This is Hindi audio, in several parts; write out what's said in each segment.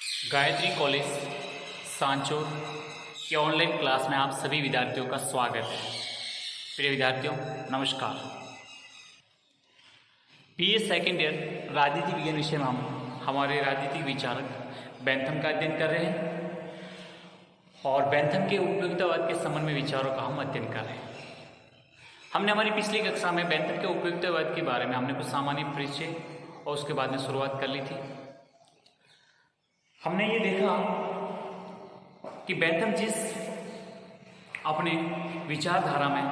गायत्री कॉलेज सांचौर के ऑनलाइन क्लास में आप सभी विद्यार्थियों का स्वागत है। प्रिय विद्यार्थियों नमस्कार। बीए सेकेंड ईयर राजनीति विज्ञान विषय में हम हमारे राजनीतिक विचारक बेंथम का अध्ययन कर रहे हैं और बेंथम के उपयोगितावाद के संबंध में विचारों का हम अध्ययन कर रहे हैं। हमने हमारी पिछली कक्षा में बेंथम के उपयोगितावाद के बारे में हमने कुछ सामान्य परिचय और उसके बाद में शुरुआत कर ली थी। हमने ये देखा कि बेंथम जिस अपने विचारधारा में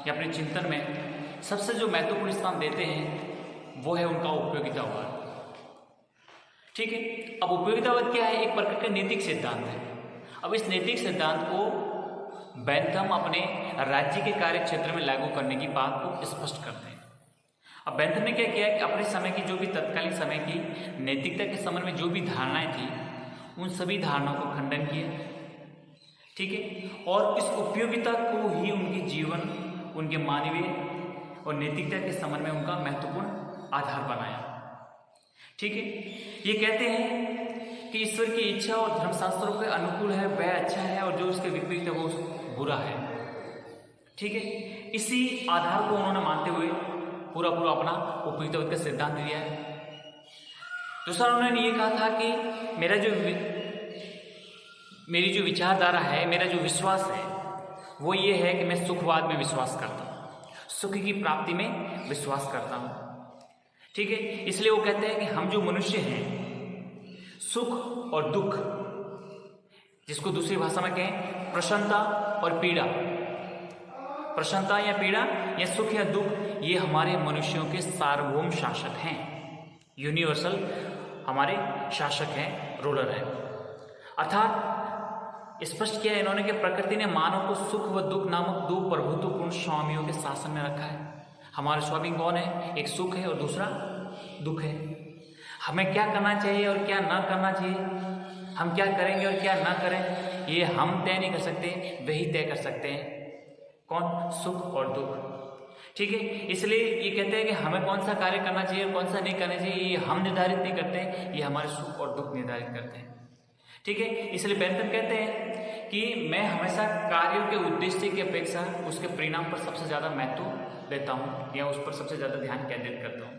या अपने चिंतन में सबसे जो महत्वपूर्ण स्थान देते हैं वो है उनका उपयोगितावाद। ठीक है, अब उपयोगितावाद क्या है? एक प्रकार का नैतिक सिद्धांत है। अब इस नैतिक सिद्धांत को बेंथम अपने राज्य के कार्य क्षेत्र में लागू करने की बात को स्पष्ट करते हैं। अब बेंथम ने क्या किया कि अपने समय की जो भी तत्कालीन समय की नैतिकता के संबंध में जो भी धारणाएं थी उन सभी धारणाओं को खंडन किया। ठीक है, और इस उपयोगिता को ही उनके जीवन, उनके मानवीय और नैतिकता के संबंध में उनका महत्वपूर्ण आधार बनाया। ठीक है, ये कहते हैं कि ईश्वर की इच्छा और धर्मशास्त्रों के अनुकूल है वह अच्छा है और जो उसके विपरीत है वो बुरा है। ठीक है, इसी आधार को उन्होंने मानते हुए पूरा अपना उपयोगितावाद का सिद्धांत दिया है। दूसरा उन्होंने ये कहा था कि मेरी जो विचारधारा है, मेरा जो विश्वास है वो ये है कि मैं सुखवाद में विश्वास करता हूँ, सुख की प्राप्ति में विश्वास करता हूँ। ठीक है, इसलिए वो कहते हैं कि हम जो मनुष्य हैं सुख और दुख, जिसको दूसरी भाषा में कहें प्रसन्नता और पीड़ा, प्रसन्नता या पीड़ा या सुख या दुख, ये हमारे मनुष्यों के सार्वभौम शासक हैं, यूनिवर्सल हमारे शासक हैं, रूलर हैं। अर्थात स्पष्ट किया इन्होंने कि प्रकृति ने मानव को सुख व दुख नामक दो प्रभुत्वपूर्ण स्वामियों के शासन में रखा है। हमारे स्वामी कौन है? एक सुख है और दूसरा दुख है। हमें क्या करना चाहिए और क्या ना करना चाहिए, हम क्या करेंगे और क्या ना करें, ये हम तय नहीं कर सकते, वही तय कर सकते हैं। कौन? सुख और दुख। ठीक है, इसलिए ये कहते हैं कि हमें कौन सा कार्य करना चाहिए और कौन सा नहीं करना चाहिए, ये हम निर्धारित नहीं करते, ये हमारे सुख और दुख निर्धारित करते हैं। ठीक है, इसलिए बेंथम कहते हैं कि मैं हमेशा कार्यों के उद्देश्य की अपेक्षा उसके परिणाम पर सबसे ज़्यादा महत्व देता हूँ या उस पर सबसे ज़्यादा ध्यान केंद्रित करता हूँ।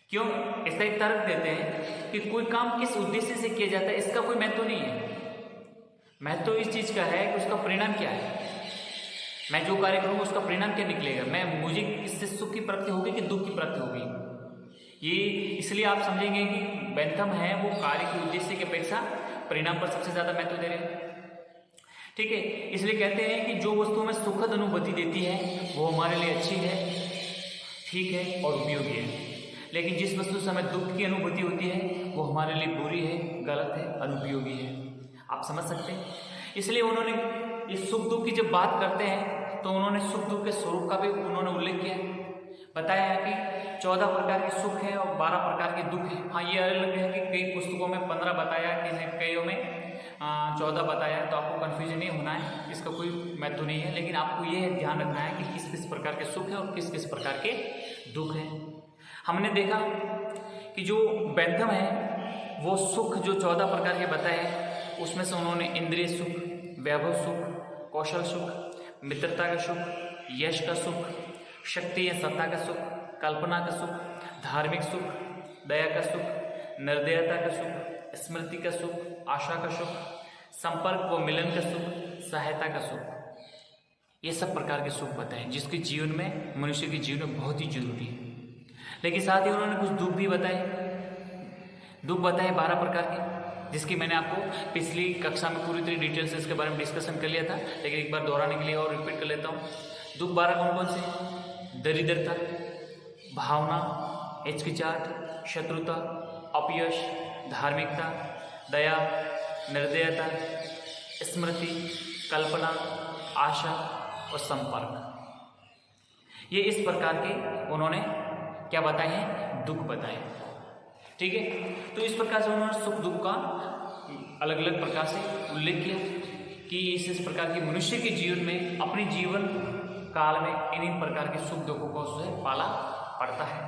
क्यों? इसका एक तर्क देते हैं कि कोई काम किस उद्देश्य से किया जाता है इसका कोई महत्व नहीं है। महत्व इस चीज़ का है कि उसका परिणाम क्या है। मैं जो कार्य करूँगा उसका परिणाम क्या निकलेगा, मुझे इससे सुख की प्राप्ति होगी कि दुख की प्राप्ति होगी। ये इसलिए आप समझेंगे कि बेंथम है वो कार्य के उद्देश्य की अपेक्षा परिणाम पर सबसे ज़्यादा महत्व दे रहे हैं। ठीक है, इसलिए कहते हैं कि जो वस्तु हमें सुखद अनुभूति देती है वो हमारे लिए अच्छी है, ठीक है और उपयोगी है, लेकिन जिस वस्तु से हमें दुख की अनुभूति होती है वो हमारे लिए बुरी है, गलत है, अनुपयोगी है। आप समझ सकते हैं। इसलिए उन्होंने इस सुख दुख की जब बात करते हैं तो उन्होंने सुख दुख के स्वरूप का भी उन्होंने उल्लेख किया, बताया है कि 14 प्रकार के सुख हैं और 12 प्रकार के दुख हैं। हाँ, ये अलग है कि कई पुस्तकों में 15 बताया, कईयों में 14 बताया, तो आपको कन्फ्यूजन नहीं होना है, इसका कोई महत्व नहीं है। लेकिन आपको ये ध्यान रखना है कि किस किस प्रकार के सुख हैं और किस किस प्रकार के दुख हैं। हमने देखा कि जो बेंथम है वो सुख जो 14 प्रकार के बताए उसमें से उन्होंने इंद्रिय सुख, वैभव सुख, कौशल सुख, मित्रता का सुख, यश का सुख, शक्ति या सत्ता का सुख, कल्पना का सुख, धार्मिक सुख, दया का सुख, निर्दयता का सुख, स्मृति का सुख, आशा का सुख, संपर्क व मिलन का सुख, सहायता का सुख, ये सब प्रकार के सुख बताए जिसके जीवन में, मनुष्य के जीवन में बहुत ही जरूरी है। लेकिन साथ ही उन्होंने कुछ दुख भी बताए, दुख बताए 12 प्रकार के, जिसकी मैंने आपको पिछली कक्षा में पूरी तरह डिटेल से इसके बारे में डिस्कशन कर लिया था, लेकिन एक बार दोहराने के लिए और रिपीट कर लेता हूँ। दुख 12 कौन कौन से? दरिद्रता, भावना, हिचकिचाहट, शत्रुता, अपयश, धार्मिकता, दया, निर्दयता, स्मृति, कल्पना, आशा और संपर्क। ये इस प्रकार के उन्होंने क्या बताए हैं? दुख बताए। ठीक है, तो इस प्रकार से उन्होंने सुख दुख का अलग अलग प्रकार से उल्लेख किया कि इस प्रकार के मनुष्य के जीवन में, अपने जीवन काल में इन प्रकार के सुख दुखों को उसे पाला पड़ता है।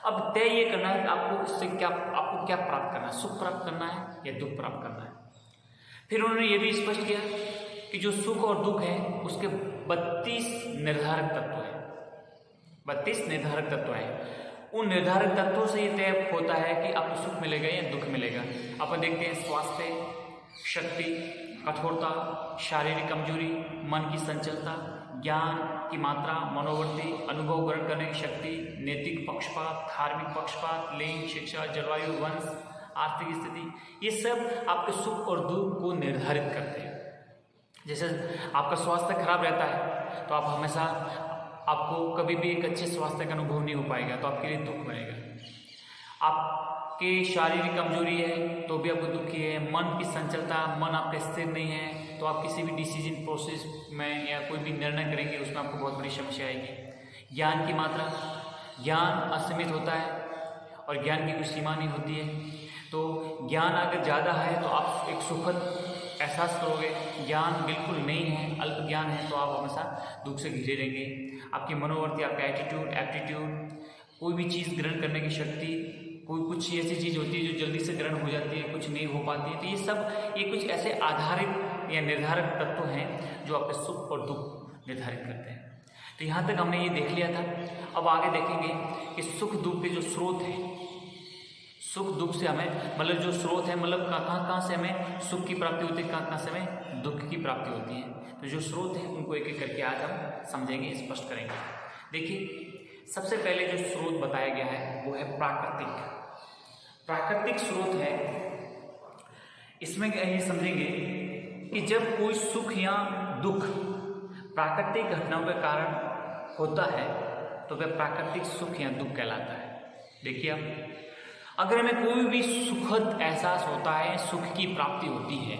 अब तय ये करना है कि आपको इससे आपको क्या प्राप्त करना है, सुख प्राप्त करना है या दुख प्राप्त करना है। फिर उन्होंने ये भी स्पष्ट किया कि जो सुख और दुख है उसके 32 निर्धारक तत्व हैं, 32 निर्धारक तत्व हैं। उन निर्धारक तत्वों से ये तय होता है कि आपको सुख मिलेगा या दुख मिलेगा। अपन देखते हैं स्वास्थ्य, शक्ति, कठोरता, शारीरिक कमजोरी, मन की संचलता, ज्ञान की मात्रा, मनोवृत्ति, अनुभव ग्रहण करने की शक्ति, नैतिक पक्षपात, धार्मिक पक्षपात, लिंग, शिक्षा, जलवायु, वंश, आर्थिक स्थिति, ये सब आपके सुख और दुख को निर्धारित करते हैं। जैसे आपका स्वास्थ्य खराब रहता है तो आप हमेशा आपको कभी भी एक अच्छे स्वास्थ्य का अनुभव नहीं हो पाएगा, तो आपके लिए दुख बनेगा। आपके शारीरिक कमजोरी है तो भी आपको दुखी है। मन की संचलता, मन आपका स्थिर नहीं है तो आप किसी भी डिसीजन प्रोसेस में या कोई भी निर्णय करेंगे उसमें आपको बहुत बड़ी समस्या आएगी। ज्ञान की मात्रा, ज्ञान असीमित होता है और ज्ञान की कोई सीमा नहीं होती है। तो ज्ञान अगर ज़्यादा है तो आप एक सुखद एहसास करोगे, ज्ञान बिल्कुल नहीं है, अल्प ज्ञान है तो आप हमेशा दुख से घिरे रहेंगे। आपकी मनोवृत्ति, आपका एटीट्यूड, एप्टीट्यूड, कोई भी चीज़ ग्रहण करने की शक्ति, कोई कुछ ऐसी चीज़ होती है जो जल्दी से ग्रहण हो जाती है, कुछ नहीं हो पाती है। तो ये सब ये कुछ ऐसे आधारित या निर्धारक तत्व हैं जो आपके सुख और दुख निर्धारित करते हैं। तो यहाँ तक हमने ये देख लिया था। अब आगे देखेंगे कि सुख दुख के जो स्रोत हैं, सुख दुख से हमें मतलब जो स्रोत है, मतलब कहाँ से हमें सुख की प्राप्ति होती है, कहाँ से हमें दुख की प्राप्ति होती है। तो जो स्रोत है उनको एक एक करके आज हम समझेंगे, स्पष्ट करेंगे। देखिए, सबसे पहले जो स्रोत बताया गया है वो है प्राकृतिक स्रोत है। इसमें ये समझेंगे कि जब कोई सुख या दुख प्राकृतिक घटनाओं के कारण होता है तो वह प्राकृतिक सुख या दुख कहलाता है। देखिए, आप अगर हमें कोई भी सुखद एहसास होता है, सुख की प्राप्ति होती है,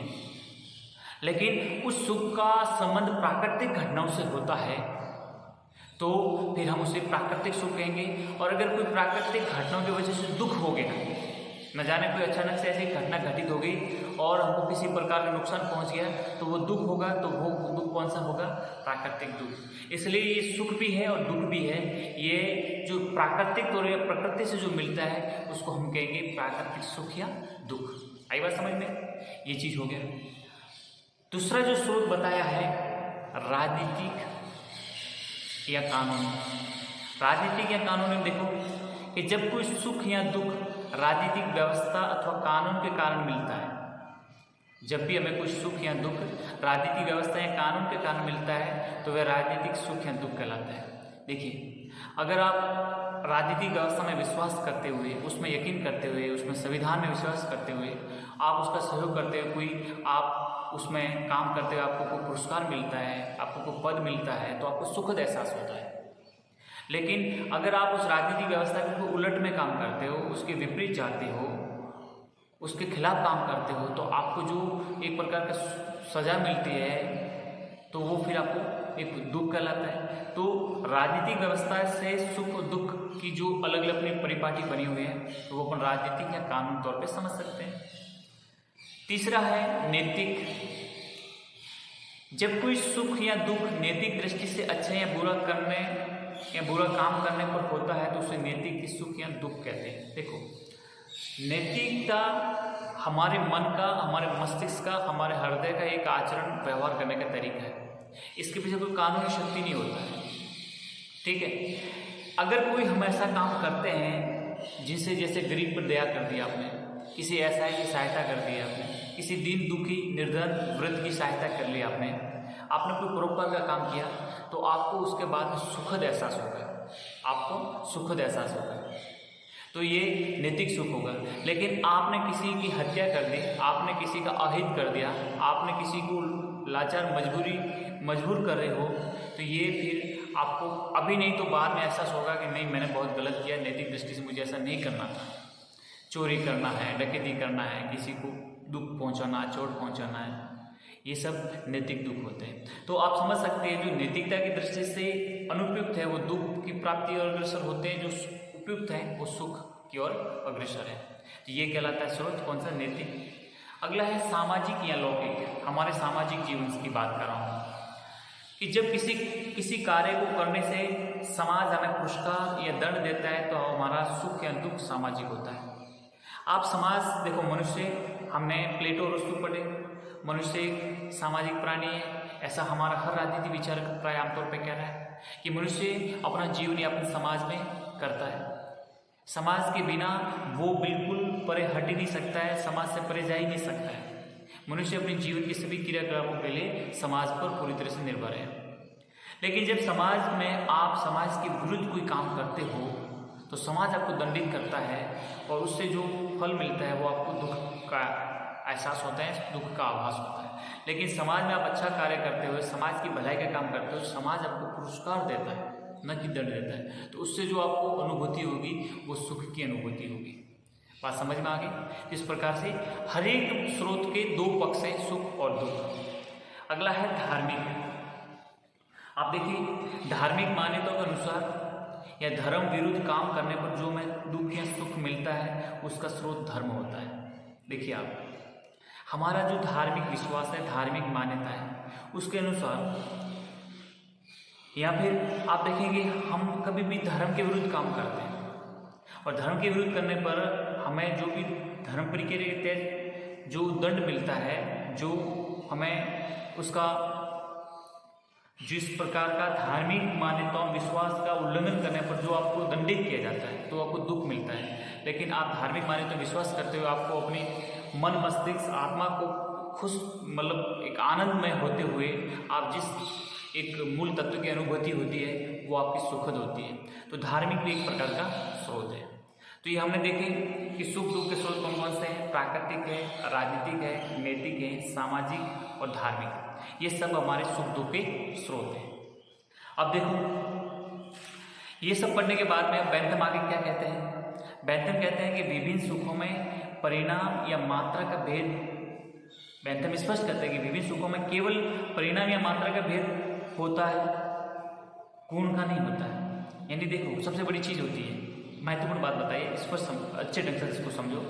लेकिन उस सुख का संबंध प्राकृतिक घटनाओं से होता है तो फिर हम उसे प्राकृतिक सुख कहेंगे। और अगर कोई प्राकृतिक घटनाओं की वजह से दुख हो गया, न जाने कोई अचानक से ऐसी घटना घटित हो गई और हमको किसी प्रकार का नुकसान पहुंच गया तो वो दुख होगा। तो वो दुख कौन सा होगा? प्राकृतिक दुख। इसलिए ये सुख भी है और दुख भी है। ये जो प्राकृतिक तौर या प्रकृति से जो मिलता है उसको हम कहेंगे प्राकृतिक सुख या दुख। आई बात समझ में? ये चीज हो गया। दूसरा जो स्रोत बताया है राजनीतिक या कानून। राजनीतिक या कानून में देखो कि जब कोई सुख या दुख राजनीतिक व्यवस्था अथवा कानून के कारण मिलता है, जब भी हमें कोई सुख या दुख राजनीतिक व्यवस्था या कानून के कारण मिलता है तो वह राजनीतिक सुख या दुख कहलाता है। देखिए, अगर आप राजनीतिक व्यवस्था में विश्वास करते हुए, उसमें यकीन करते हुए, उसमें संविधान में विश्वास करते हुए आप उसका सहयोग करते हुए कोई आप उसमें काम करते हुए आपको कोई पुरस्कार मिलता है, आपको कोई पद मिलता है तो आपको सुखद एहसास होता है। लेकिन अगर आप उस राजनीतिक व्यवस्था के उलट में काम करते हो, उसके विपरीत जाते हो, उसके खिलाफ काम करते हो तो आपको जो एक प्रकार का सजा मिलती है तो वो फिर आपको एक दुख कहलाता है। तो राजनीतिक व्यवस्था से सुख और दुख की जो अलग अलग अपनी परिपाटी बनी हुई है तो वो अपन राजनीतिक या कानून तौर पे समझ सकते हैं। तीसरा है नैतिक। जब कोई सुख या दुख नैतिक दृष्टि से अच्छा या बुरा काम करने पर होता है तो उसे नैतिक सुख या दुख कहते हैं। देखो, नैतिकता हमारे मन का, हमारे मस्तिष्क का, हमारे हृदय का एक आचरण व्यवहार करने का तरीका है। इसके पीछे कोई कानूनी शक्ति नहीं होता है, ठीक है। अगर कोई हम ऐसा काम करते हैं जिससे, जैसे गरीब पर दया कर दिया आपने, किसी असहाय की सहायता कर दी आपने, किसी दीन दुखी निर्धन वृद्ध की सहायता कर ली आपने कोई परोपकार का काम किया तो आपको उसके बाद में सुखद एहसास होगा, आपको सुखद एहसास होगा, तो ये नैतिक सुख होगा। लेकिन आपने किसी की हत्या कर दी, आपने किसी का अहित कर दिया, आपने किसी को लाचार मजबूर कर रहे हो तो ये फिर आपको अभी नहीं तो बाद में एहसास होगा कि नहीं, मैंने बहुत गलत किया, नैतिक दृष्टि से मुझे ऐसा नहीं करना था। चोरी करना है, डकैती करना है, किसी को दुख पहुंचाना, चोट पहुंचाना है, ये सब नैतिक दुख होते हैं। तो आप समझ सकते हैं जो नैतिकता की दृष्टि से अनुपयुक्त है वो दुख की प्राप्ति और अग्रसर होते हैं, जो उपयुक्त है वो सुख की ओर अग्रसर है। तो ये कहलाता है स्रोत कौन सा? नैतिक। अगला है सामाजिक या लौकिक। हमारे सामाजिक जीवन की बात कर रहा हूँ। कि जब किसी कार्य को करने से समाज हमें पुरस्कार या दंड देता है तो हमारा सुख या दुख सामाजिक होता है। आप समाज देखो, मनुष्य, हमने प्लेटो और अरिस्टो पढ़े, मनुष्य एक सामाजिक प्राणी है, ऐसा हमारा हर राजनीति विचार प्राय आमतौर पर कह रहा है कि मनुष्य अपना जीवन यापन समाज में करता है। समाज के बिना वो बिल्कुल परे हट ही नहीं सकता है, समाज से परे जा ही नहीं सकता है। मनुष्य अपने जीवन के सभी क्रियाकलापों के लिए समाज पर पूरी तरह से निर्भर है। लेकिन जब समाज में आप समाज के विरुद्ध कोई काम करते हो तो समाज आपको दंडित करता है और उससे जो फल मिलता है वो आपको दुख का एहसास होता है, दुख का आभास होता है। लेकिन समाज में आप अच्छा कार्य करते हो, समाज की भलाई का काम करते हो, समाज आपको पुरस्कार देता है, न कि दंड देता है। तो उससे जो आपको अनुभूति होगी वो सुख की अनुभूति होगी। बात समझ में आ गई? इस प्रकार से हर एक स्रोत के दो पक्ष है, सुख और दुख। अगला है धार्मिक। आप देखिए, धार्मिक मान्यताओं के अनुसार या धर्म विरुद्ध काम करने पर जो हमें दुख या सुख मिलता है उसका स्रोत धर्म होता है। देखिए आप, हमारा जो धार्मिक विश्वास है, धार्मिक मान्यता है, उसके अनुसार या फिर आप देखेंगे हम कभी भी धर्म के विरुद्ध काम करते हैं और धर्म के विरुद्ध करने पर हमें जो भी धर्म प्रक्रिया के तहत जो दंड मिलता है, जो हमें उसका जिस प्रकार का धार्मिक मान्यताओं विश्वास का उल्लंघन करने पर जो आपको दंडित किया जाता है तो आपको दुख मिलता है। लेकिन आप धार्मिक मान्यताओं विश्वास करते हुए आपको अपनी मन मस्तिष्क आत्मा को खुश मतलब एक आनंद में होते हुए आप जिस एक मूल तत्व की अनुभूति होती है वो आपकी सुखद होती है। तो धार्मिक भी एक प्रकार का स्रोत है। तो ये हमने देखे कि सुख दुख के स्रोत कौन कौन से हैं। प्राकृतिक है, राजनीतिक है, नैतिक है, सामाजिक और धार्मिक। ये सब हमारे सुख दुख के स्रोत हैं। अब देखो, ये सब पढ़ने के बाद में बेंथम आगे क्या कहते हैं। बेंथम कहते हैं कि विभिन्न सुखों में परिणाम या मात्रा का भेद, बेंथम स्पष्ट करते हैं कि विभिन्न सुखों में केवल परिणाम या मात्रा का भेद होता है, गुण का नहीं होता है। यानी देखो, सबसे बड़ी चीज होती है, महत्वपूर्ण बात बताइए, इस पर अच्छे ढंग से इसको समझो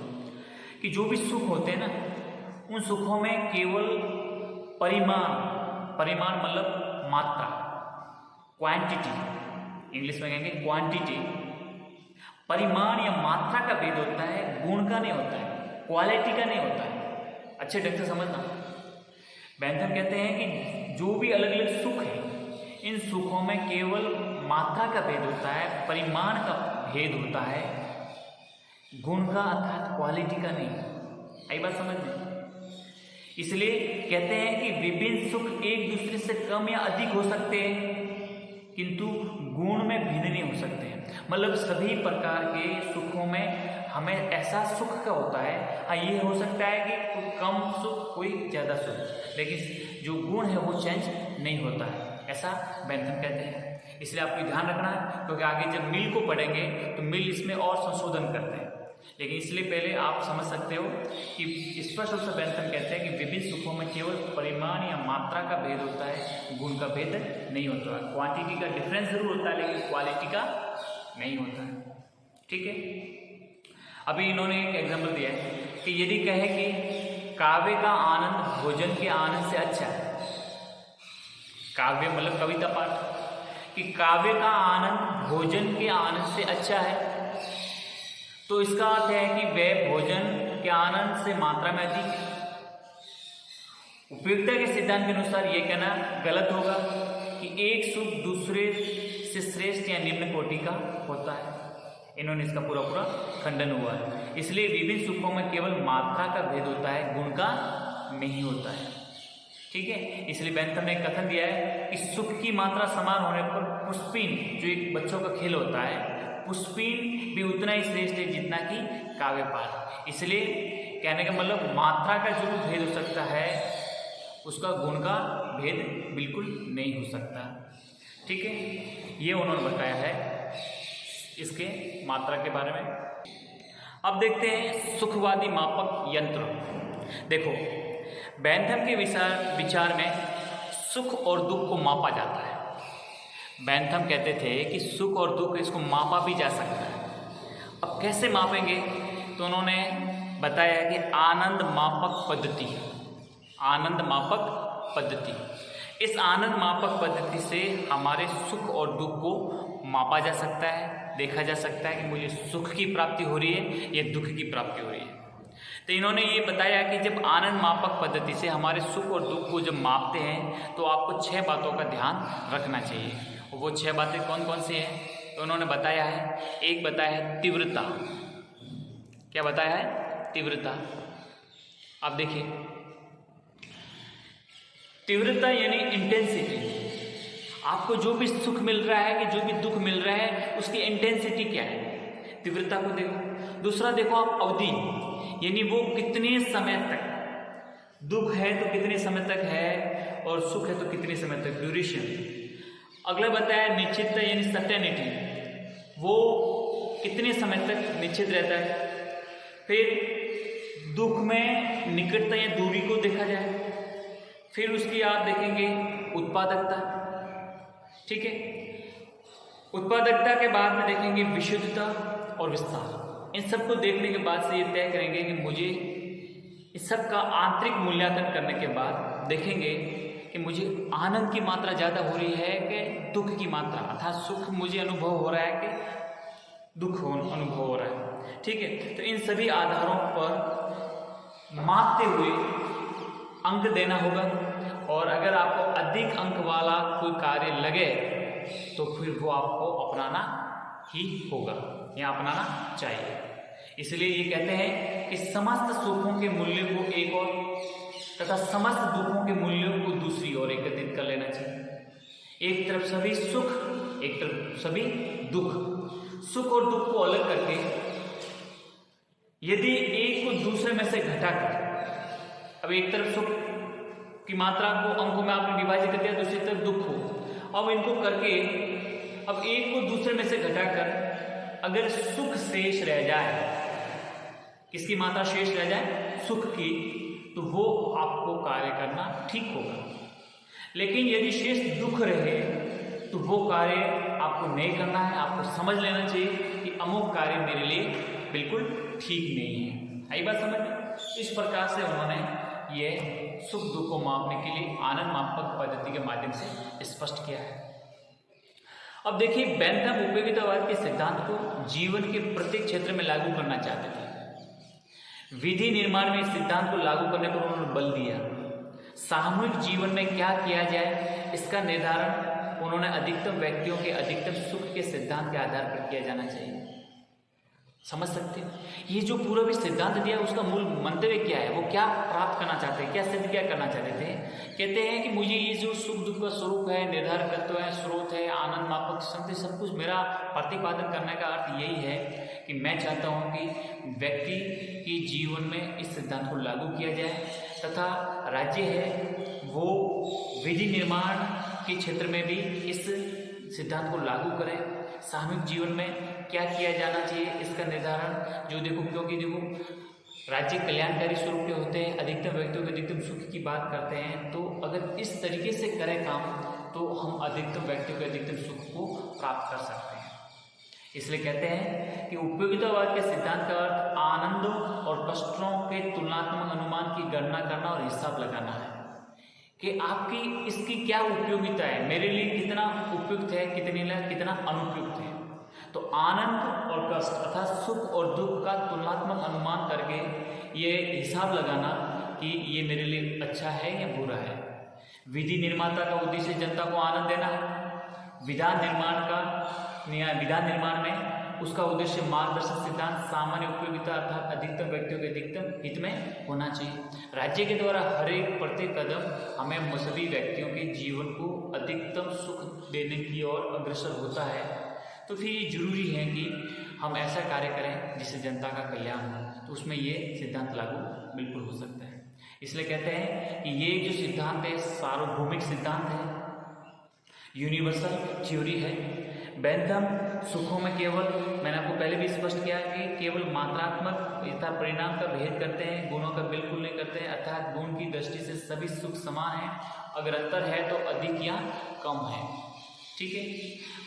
कि जो भी सुख होते हैं ना, उन सुखों में केवल परिमाण मतलब मात्रा, क्वांटिटी, इंग्लिश में कहेंगे क्वांटिटी, परिमाण या मात्रा का भेद होता है, गुण का नहीं होता है, क्वालिटी का नहीं होता है। अच्छे ढंग से समझना। बेंथम कहते हैं कि जो भी अलग अलग सुख है, इन सुखों में केवल मात्रा का भेद होता है, परिमाण का भेद होता है, गुण का अर्थात क्वालिटी का नहीं। आई बात समझ में? इसलिए कहते हैं कि विभिन्न सुख एक दूसरे से कम या अधिक हो सकते हैं किंतु गुण में भिन्न नहीं हो सकते हैं। मतलब सभी प्रकार के सुखों में हमें ऐसा सुख का होता है, हाँ ये हो सकता है कि कोई कम सुख कोई ज़्यादा सुख, लेकिन जो गुण है वो चेंज नहीं होता है, ऐसा बेंथम कहते हैं। इसलिए आपको ध्यान रखना है, क्योंकि आगे जब मिल को पढ़ेंगे तो मिल इसमें और संशोधन करते हैं। लेकिन इसलिए पहले आप समझ सकते हो कि स्पष्ट रूप से बेंथम कहते हैं कि विभिन्न सुखों में केवल परिमाण या मात्रा का भेद होता है, गुण का भेद नहीं होता है। क्वांटिटी का डिफरेंस जरूर होता है लेकिन क्वालिटी का नहीं होता है। ठीक है, अभी इन्होंने एक एग्जाम्पल दिया है कि यदि कहे कि काव्य का आनंद भोजन के आनंद से अच्छा है, काव्य मतलब कविता पाठ, कि काव्य का आनंद भोजन के आनंद से अच्छा है, तो इसका अर्थ है कि वह भोजन के आनंद से मात्रा में अधिक है। उपयुक्तता के सिद्धांत के अनुसार यह कहना गलत होगा कि एक सुख दूसरे से श्रेष्ठ या निम्न कोटि का होता है। इन्होंने इसका पूरा खंडन हुआ है। इसलिए विभिन्न सुखों में केवल मात्रा का भेद होता है, गुण का नहीं होता है। ठीक है, इसलिए बेंथम ने कथन दिया है कि सुख की मात्रा समान होने पर पुष्पिन, जो एक बच्चों का खेल होता है, पुष्पिन भी उतना ही श्रेष्ठ है जितना कि काव्य पाठ। इसलिए कहने का मतलब मात्रा का जो भेद हो सकता है उसका गुण का भेद बिल्कुल नहीं हो सकता। ठीक है, ये उन्होंने बताया है इसके मात्रा के बारे में। अब देखते हैं सुखवादी मापक यंत्र। देखो, बेंथम के विचार में सुख और दुख को मापा जाता है। बेंथम कहते थे कि सुख और दुख इसको मापा भी जा सकता है। अब कैसे मापेंगे, तो उन्होंने बताया कि आनंद मापक पद्धति। आनंद मापक पद्धति इस आनंद मापक पद्धति से हमारे सुख और दुख को मापा जा सकता है, देखा जा सकता है कि मुझे सुख की प्राप्ति हो रही है या दुख की प्राप्ति हो रही है। तो इन्होंने ये बताया कि जब आनंद मापक पद्धति से हमारे सुख और दुख को जब मापते हैं तो आपको 6 बातों का ध्यान रखना चाहिए। और वो 6 बातें कौन कौन सी हैं तो उन्होंने बताया है, एक बताया है तीव्रता। क्या बताया है? तीव्रता। आप देखिए, तीव्रता यानी इंटेंसिटी। आपको जो भी सुख मिल रहा है कि जो भी दुख मिल रहा है उसकी इंटेंसिटी क्या है, तीव्रता को देखो। दूसरा देखो आप अवधि, यानी वो कितने समय तक, दुख है तो कितने समय तक है और सुख है तो कितने समय तक, ड्यूरेशन। अगला बताया निश्चितता यानी सर्टेनिटी, वो कितने समय तक निश्चित रहता है। फिर दुख में निकटता या दूरी को देखा जाए। फिर उसकी आप देखेंगे उत्पादकता, ठीक है। उत्पादकता के बाद में देखेंगे विशुद्धता और विस्तार। इन सबको देखने के बाद से ये तय करेंगे कि मुझे इस सब का आंतरिक मूल्यांकन करने के बाद देखेंगे कि मुझे आनंद की मात्रा ज़्यादा हो रही है कि दुख की मात्रा, अर्थात सुख मुझे अनुभव हो रहा है कि दुख अनुभव हो रहा है, ठीक है। तो इन सभी आधारों पर मापते हुए अंक देना होगा। और अगर आपको अधिक अंक वाला कोई कार्य लगे तो फिर वो आपको अपनाना ही होगा या अपनाना चाहिए। इसलिए ये कहते हैं कि समस्त सुखों के मूल्य को एक और तथा समस्त दुखों के मूल्यों को दूसरी ओर एकत्रित कर लेना चाहिए। एक तरफ सभी सुख, एक तरफ सभी दुख। सुख और दुख को अलग करके यदि एक को दूसरे में से घटाकर, अब एक तरफ सुख की मात्रा को अंकों में आपने विभाजित कर दिया, दूसरी तरफ दुख को, अब इनको करके अब एक को दूसरे में से घटाकर अगर सुख शेष रह जाए, किसकी मात्रा शेष रह जाए? सुख की, तो वो आपको कार्य करना ठीक होगा। लेकिन यदि शेष दुख रहे तो वो कार्य आपको नहीं करना है। आपको समझ लेना चाहिए कि अमुक कार्य मेरे लिए बिल्कुल ठीक नहीं है। आई बात समझ में? इस प्रकार से उन्होंने ये सुख दुख को मापने के लिए आनंद मापक पद्धति के माध्यम से स्पष्ट किया है। अब देखिए, बेंथम उपयोगितावाद के सिद्धांत को जीवन के प्रत्येक क्षेत्र में लागू करना चाहते थे। विधि निर्माण में इस सिद्धांत को लागू करने पर उन्होंने बल दिया। सामूहिक जीवन में क्या किया जाए इसका निर्धारण उन्होंने अधिकतम व्यक्तियों के अधिकतम सुख के सिद्धांत के आधार पर किया जाना चाहिए। समझ सकते हो? ये जो पूरा भी सिद्धांत दिया उसका मूल मंतव्य क्या है, वो क्या प्राप्त करना चाहते हैं, क्या सिद्ध क्या करना चाहते थे? कहते हैं कि मुझे ये जो सुख दुख का स्वरूप है, निर्धारक तत्व है, स्रोत है, आनंद मापक संत, सब कुछ मेरा प्रतिपादन करने का अर्थ यही है कि मैं चाहता हूँ कि व्यक्ति के जीवन में इस सिद्धांत को लागू किया जाए तथा राज्य है वो विधि निर्माण के क्षेत्र में भी इस सिद्धांत को लागू करें। सामूहिक जीवन में क्या किया जाना चाहिए इसका निर्धारण जो देखो, क्योंकि देखो राज्य कल्याणकारी स्वरूप के होते हैं, अधिकतम व्यक्तियों के अधिकतम सुख की बात करते हैं। तो अगर इस तरीके से करें काम तो हम अधिकतम व्यक्तियों के अधिकतम सुख को प्राप्त कर सकते हैं। इसलिए कहते हैं कि उपयोगितावाद के सिद्धांत का अर्थ आनंदों और कष्टों के तुलनात्मक अनुमान की गणना करना और हिसाब लगाना है कि आपकी इसकी क्या उपयोगिता है, मेरे लिए कितना उपयुक्त है, कितना अनुपयुक्त है। तो आनंद और कष्ट अर्थात सुख और दुख का तुलनात्मक अनुमान करके ये हिसाब लगाना कि ये मेरे लिए अच्छा है या बुरा है। विधि निर्माता का उद्देश्य जनता को आनंद देना है। विधान निर्माण में उसका उद्देश्य मार्गदर्शक सिद्धांत सामान्य उपयोगिता अर्थात अधिकतम व्यक्तियों के अधिकतम हित में होना चाहिए। राज्य के द्वारा हर एक प्रत्येक कदम हमें सभी व्यक्तियों के जीवन को अधिकतम सुख देने की ओर अग्रसर होता है। तो फिर ये जरूरी है कि हम ऐसा कार्य करें जिससे जनता का कल्याण हो, तो उसमें ये सिद्धांत लागू बिल्कुल हो सकता है। इसलिए कहते हैं कि ये जो सिद्धांत है सार्वभौमिक सिद्धांत है, यूनिवर्सल थ्योरी है। बेंथम सुखों में केवल, मैंने आपको पहले भी स्पष्ट किया कि केवल मात्रात्मक यथा परिणाम का भेद करते हैं, गुणों का बिल्कुल नहीं करते हैं। अर्थात गुण की दृष्टि से सभी सुख समान है, अगर अंतर है तो अधिक या कम है, ठीक है।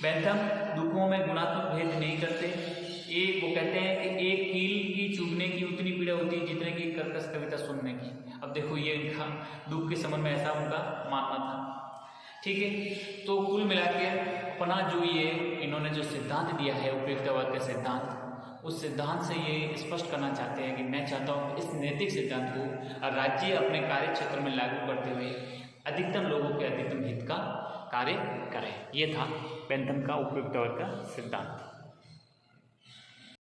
बेंथम दुखों में गुणात्मक भेद नहीं करते। एक वो कहते हैं कि एक कील की चुभने की उतनी पीड़ा होती है जितने की कर्कश कविता सुनने की। अब देखो ये इनका दुख के संबंध में ऐसा उनका मानना था। ठीक है, तो कुल मिला के अपना जो ये इन्होंने जो सिद्धांत दिया है उपयुक्तवाद का सिद्धांत, उस सिद्धांत से ये स्पष्ट करना चाहते हैं कि मैं चाहता हूँ इस नैतिक सिद्धांत को राज्य अपने कार्य क्षेत्र में लागू करते हुए अधिकतम लोगों के अधिकतम हित का कार्य करें। ये था बेंथम का उपयुक्तवाद का सिद्धांत।